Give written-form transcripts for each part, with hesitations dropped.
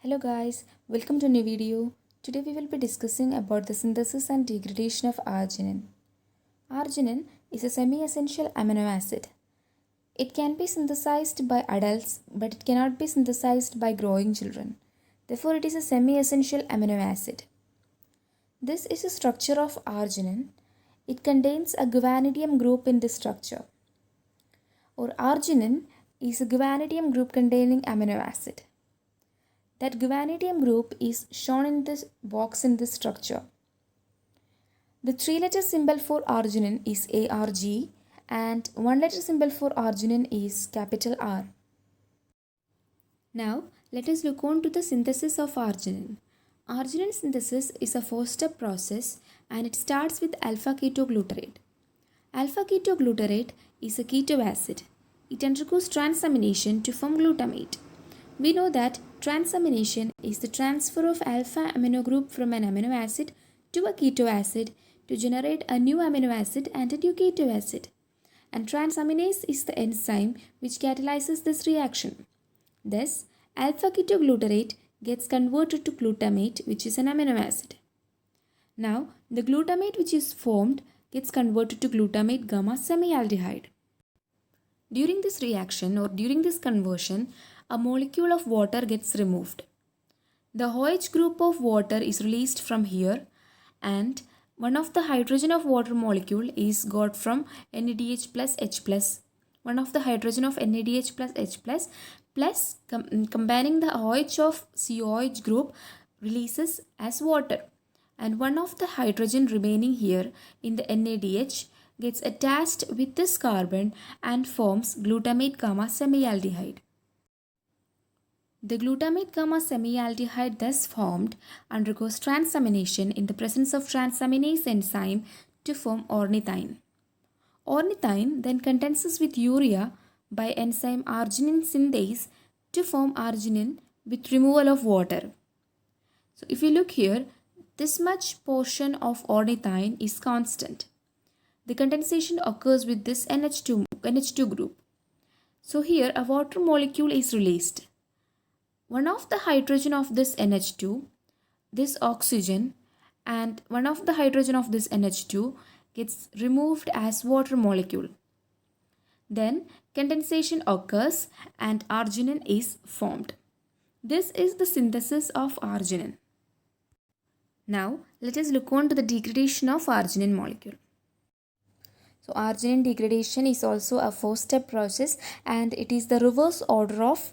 Hello guys, welcome to a new video. Today we will be discussing about the synthesis and degradation of arginine. Arginine is a semi-essential amino acid. It can be synthesized by adults, but it cannot be synthesized by growing children. Therefore, it is a semi-essential amino acid. This is a structure of arginine. It contains a guanidinium group in this structure. Or arginine is a guanidinium group containing amino acid. That guanidinium group is shown in this box in this structure. The 3-letter symbol for arginine is ARG and 1-letter symbol for arginine is capital R. Now let us look on to the synthesis of arginine. Arginine synthesis is a 4-step process and it starts with alpha-ketoglutarate. Alpha-ketoglutarate is a keto acid. It undergoes transamination to form glutamate. We know that transamination is the transfer of alpha amino group from an amino acid to a keto acid to generate a new amino acid and a new keto acid. And transaminase is the enzyme which catalyzes this reaction. Thus, alpha ketoglutarate gets converted to glutamate, which is an amino acid. Now, the glutamate which is formed gets converted to glutamate gamma semialdehyde. During this reaction or during this conversion, a molecule of water gets removed. The OH group of water is released from here and one of the hydrogen of water molecule is got from NADH plus H plus. One of the hydrogen of NADH plus H plus combining the OH of COH group releases as water. And one of the hydrogen remaining here in the NADH gets attached with this carbon and forms glutamate gamma semialdehyde. The glutamate gamma semialdehyde thus formed undergoes transamination in the presence of transaminase enzyme to form ornithine. Ornithine then condenses with urea by enzyme arginine synthase to form arginine with removal of water. So if you look here, this much portion of ornithine is constant. The condensation occurs with this NH2 group. So here a water molecule is released. One of the hydrogen of this NH2, this oxygen, and one of the hydrogen of this NH2 gets removed as water molecule. Then condensation occurs and arginine is formed. This is the synthesis of arginine. Now let us look on to the degradation of arginine molecule. So arginine degradation is also a 4-step process and it is the reverse order of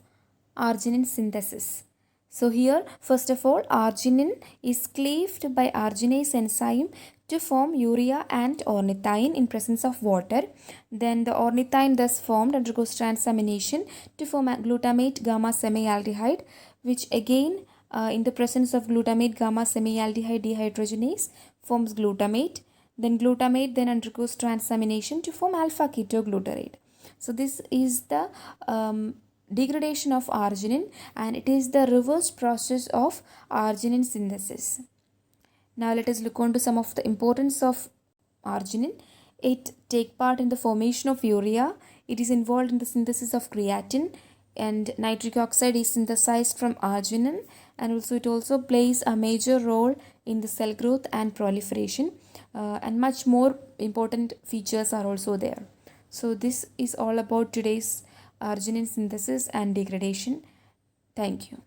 arginine synthesis. So here first of all arginine is cleaved by arginase enzyme to form urea and ornithine in presence of water. Then the ornithine thus formed undergoes transamination to form a glutamate gamma semialdehyde, which again in the presence of glutamate gamma semialdehyde dehydrogenase forms glutamate. Then glutamate then undergoes transamination to form alpha ketoglutarate. So this is the degradation of arginine and it is the reverse process of arginine synthesis. Now let us look on to some of the importance of arginine. It takes part in the formation of urea. It is involved in the synthesis of creatine and nitric oxide is synthesized from arginine, and also it also plays a major role in the cell growth and proliferation and much more important features are also there. So this is all about today's arginine synthesis and degradation. Thank you.